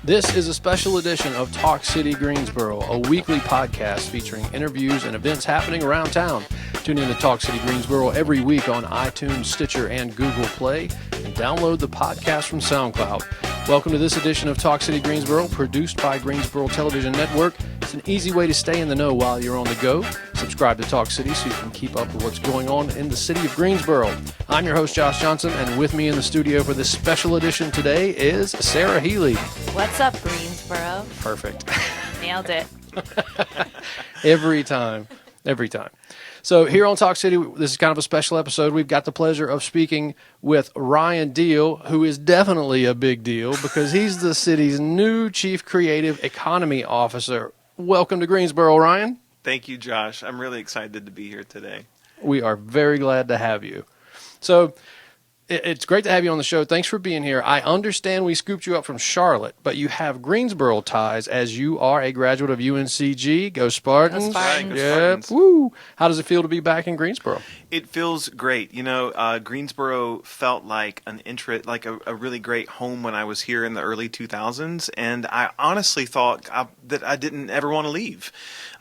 This is a special edition of Talk City Greensboro, a weekly podcast featuring interviews and events happening around town. Tune in to Talk City Greensboro every week on iTunes, Stitcher, and Google Play, and download the podcast from Soundcloud. Welcome to this edition of Talk City Greensboro, produced by Greensboro Television Network. It's an easy way to stay in the know while you're on the go. Subscribe to Talk City so you can keep up with what's going on in the city of Greensboro. I'm your host, Josh Johnson, and with me in the studio for this special edition today is Sarah Healy. What's up, Greensboro? Perfect. Nailed it. Every time. So here on Talk City, this is kind of a special episode. We've got the pleasure of speaking with Ryan Deal, who is definitely a big deal because he's the city's new Chief Creative Economy Officer. Welcome to Greensboro, Ryan. Thank you, Josh. I'm really excited to be here today. We are very glad to have you. So it's great to have you on the show. Thanks for being here. I understand we scooped you up from Charlotte, but you have Greensboro ties as you are a graduate of UNCG. Go Spartans. Go Spartans. Go Yep. Spartans. Woo. How does it feel to be back in Greensboro? It feels great. You know, Greensboro felt like a really great home when I was here in the early 2000s, and I honestly thought that I didn't ever want to leave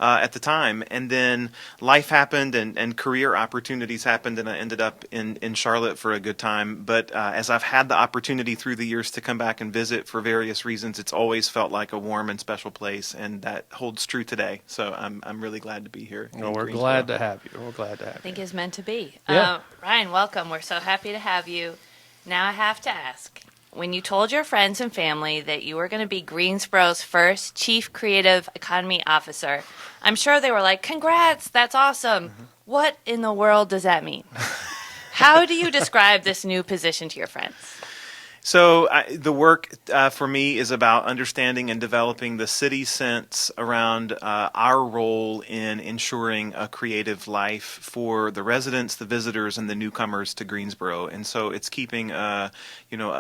at the time. And then life happened, and career opportunities happened, and I ended up in Charlotte for a good time. But as I've had the opportunity through the years to come back and visit for various reasons, it's always felt like a warm and special place, and that holds true today. So I'm really glad to be here. Well, we're glad to have you. We're glad to have you. I think it's meant to be. Yeah. Ryan, welcome. We're so happy to have you. Now I have to ask, when you told your friends and family that you were going to be Greensboro's first Chief Creative Economy Officer, I'm sure they were like, congrats, that's awesome. Mm-hmm. What in the world does that mean? How do you describe this new position to your friends? So the work for me is about understanding and developing the city sense around our role in ensuring a creative life for the residents, the visitors, and the newcomers to Greensboro. And so it's keeping a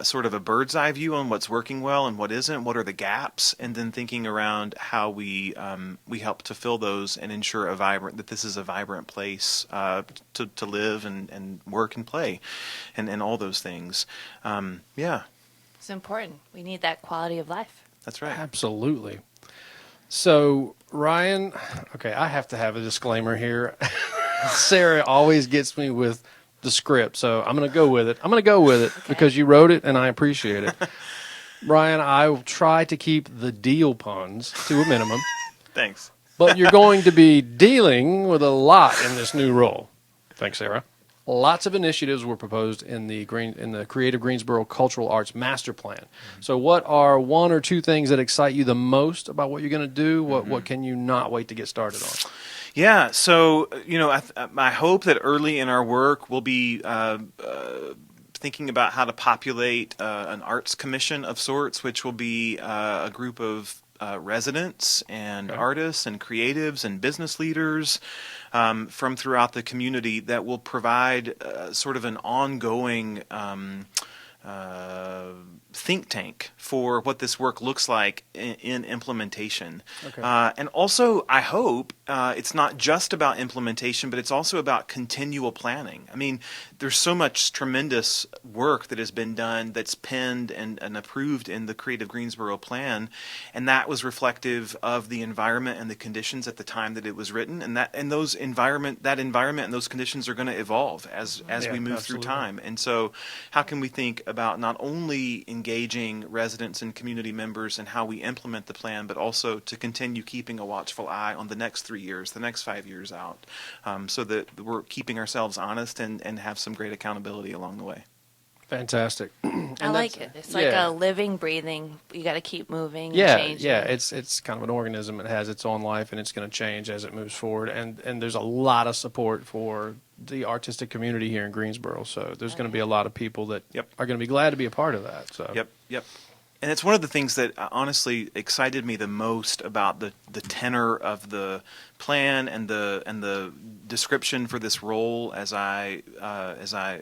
sort of a bird's eye view on what's working well and what isn't, what are the gaps, and then thinking around how we help to fill those and ensure that this is a vibrant place to live and work and play and all those things. It's important. We need that quality of life. That's right. Absolutely. So, Ryan, okay, I have to have a disclaimer here. Sarah always gets me with the script, so I'm going to go with it. Okay. Because you wrote it, and I appreciate it. Ryan, I will try to keep the deal puns to a minimum. Thanks. But you're going to be dealing with a lot in this new role. Thanks, Sarah. Lots of initiatives were proposed in the Creative Greensboro Cultural Arts Master Plan. Mm-hmm. So what are one or two things that excite you the most about what you're going to do? What can you not wait to get started on? Yeah, so, I hope that early in our work we'll be thinking about how to populate an arts commission of sorts, which will be a group of residents and artists and creatives and business leaders from throughout the community that will provide sort of an ongoing think tank for what this work looks like in implementation. Okay. And also, I hope it's not just about implementation, but it's also about continual planning. I mean, there's so much tremendous work that has been done that's penned and approved in the Creative Greensboro Plan, and that was reflective of the environment and the conditions at the time that it was written, and that environment and those conditions are going to evolve as we move through time. And so, how can we think about not only engaging residents and community members and how we implement the plan, but also to continue keeping a watchful eye on the next 3 years, the next 5 years out, so that we're keeping ourselves honest and have some great accountability along the way. Fantastic. I like it. It's like a living, breathing. You got to keep moving and changing. Yeah, it's kind of an organism. It has its own life, and it's going to change as it moves forward. And there's a lot of support for the artistic community here in Greensboro. So there's going to be a lot of people that are going to be glad to be a part of that. So Yep. And it's one of the things that honestly excited me the most about the tenor of the plan and the description for this role as I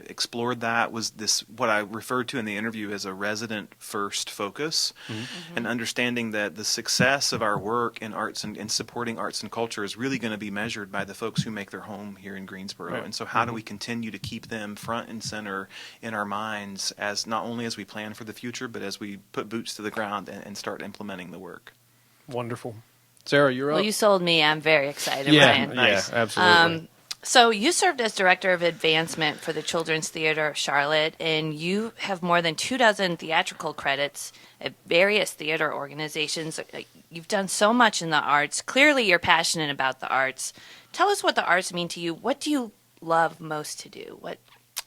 explored that was this what I referred to in the interview as a resident first focus, and understanding that the success of our work in arts and supporting arts and culture is really going to be measured by the folks who make their home here in Greensboro. Right. And so how do we continue to keep them front and center in our minds as not only as we plan for the future, but as we put boots to the ground and start implementing the work. Wonderful. Sarah, you're up. Well, you sold me. I'm very excited, Yeah, Ryan. Nice. yeah, absolutely. So you served as Director of Advancement for the Children's Theater of Charlotte, and you have more than 24 theatrical credits at various theater organizations. You've done so much in the arts. Clearly, you're passionate about the arts. Tell us what the arts mean to you. What do you love most to do?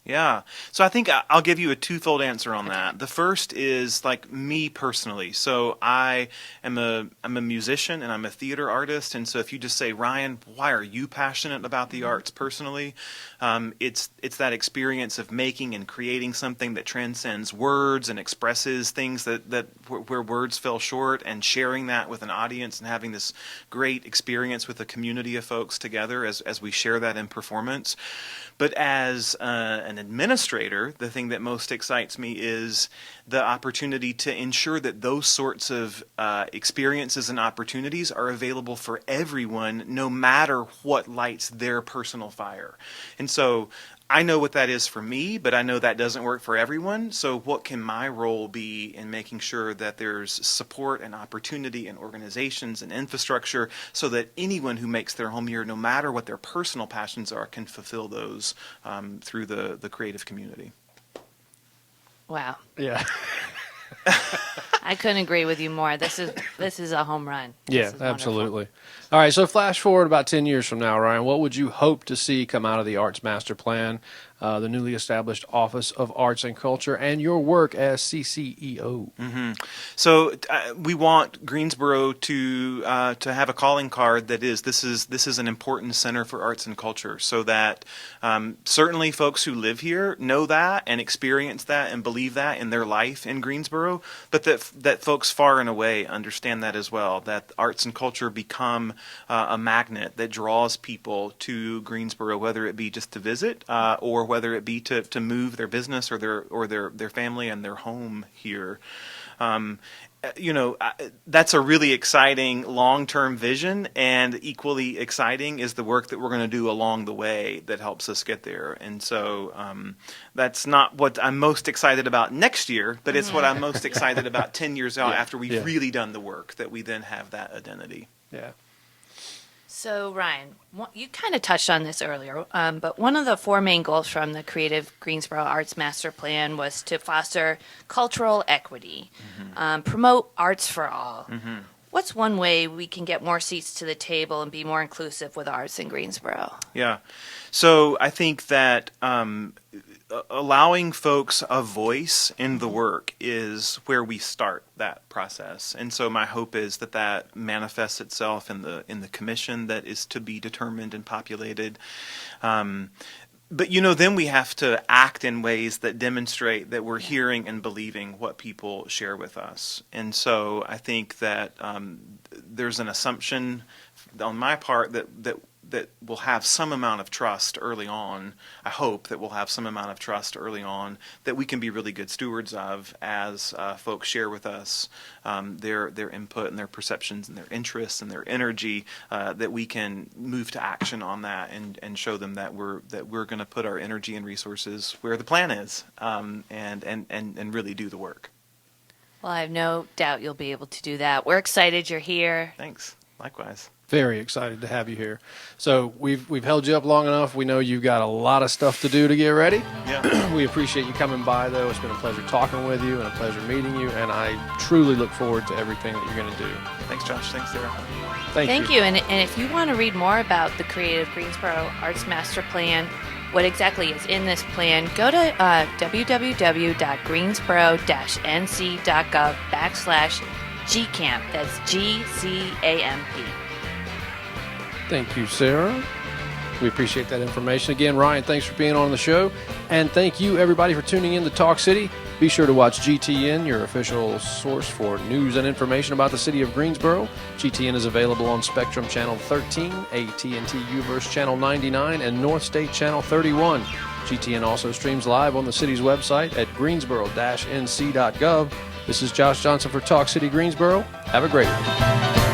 Yeah. So I think I'll give you a twofold answer on that. The first is like me personally. So I'm a musician and I'm a theater artist. And so if you just say, Ryan, why are you passionate about the arts personally? It's that experience of making and creating something that transcends words and expresses things that where words fell short, and sharing that with an audience and having this great experience with a community of folks together as we share that in performance. But as an administrator, the thing that most excites me is the opportunity to ensure that those sorts of experiences and opportunities are available for everyone, no matter what lights their personal fire. And so I know what that is for me, but I know that doesn't work for everyone. So what can my role be in making sure that there's support and opportunity and organizations and infrastructure so that anyone who makes their home here, no matter what their personal passions are, can fulfill those through the creative community. Wow. Yeah. I couldn't agree with you more. This is a home run. This Yeah, is wonderful. absolutely. All right, so flash forward about 10 years from now, Ryan, what would you hope to see come out of the Arts Master Plan, the newly established Office of Arts and Culture, and your work as CCEO? Mm-hmm. So we want Greensboro to have a calling card that is this is an important center for arts and culture, so that certainly folks who live here know that and experience that and believe that in their life in Greensboro, but that folks far and away understand that as well, that arts and culture become a magnet that draws people to Greensboro, whether it be just to visit or whether it be to move their business or their family and their home here. That's a really exciting long-term vision, and equally exciting is the work that we're going to do along the way that helps us get there. And so that's not what I'm most excited about next year, but it's what I'm most excited about 10 years out after we've really done the work, that we then have that identity. Yeah. So, Ryan, you kind of touched on this earlier, but one of the 4 main goals from the Creative Greensboro Arts Master Plan was to foster cultural equity, promote arts for all. Mm-hmm. What's one way we can get more seats to the table and be more inclusive with arts in Greensboro? Yeah. So I think that allowing folks a voice in the work is where we start that process. And so my hope is that manifests itself in the commission that is to be determined and populated. But, then we have to act in ways that demonstrate that we're hearing and believing what people share with us. And so I think that there's an assumption on my part that we'll have some amount of trust early on. I hope that we'll have some amount of trust early on that we can be really good stewards of as folks share with us their input and their perceptions and their interests and their energy, that we can move to action on that and show them that we're going to put our energy and resources where the plan is, and really do the work. Well, I have no doubt you'll be able to do that. We're excited you're here. Thanks. Likewise. Very excited to have you here. So we've held you up long enough. We know you've got a lot of stuff to do to get ready. Yeah. We appreciate you coming by, though. It's been a pleasure talking with you and a pleasure meeting you, and I truly look forward to everything that you're going to do. Thanks, Josh. Thanks, Sarah. Thank you. And if you want to read more about the Creative Greensboro Arts Master Plan, what exactly is in this plan, go to www.greensboro-nc.gov/GCAMP. That's GCAMP. Thank you, Sarah. We appreciate that information. Again, Ryan, thanks for being on the show. And thank you, everybody, for tuning in to Talk City. Be sure to watch GTN, your official source for news and information about the city of Greensboro. GTN is available on Spectrum Channel 13, AT&T UVerse Channel 99, and North State Channel 31. GTN also streams live on the city's website at greensboro-nc.gov. This is Josh Johnson for Talk City Greensboro. Have a great one.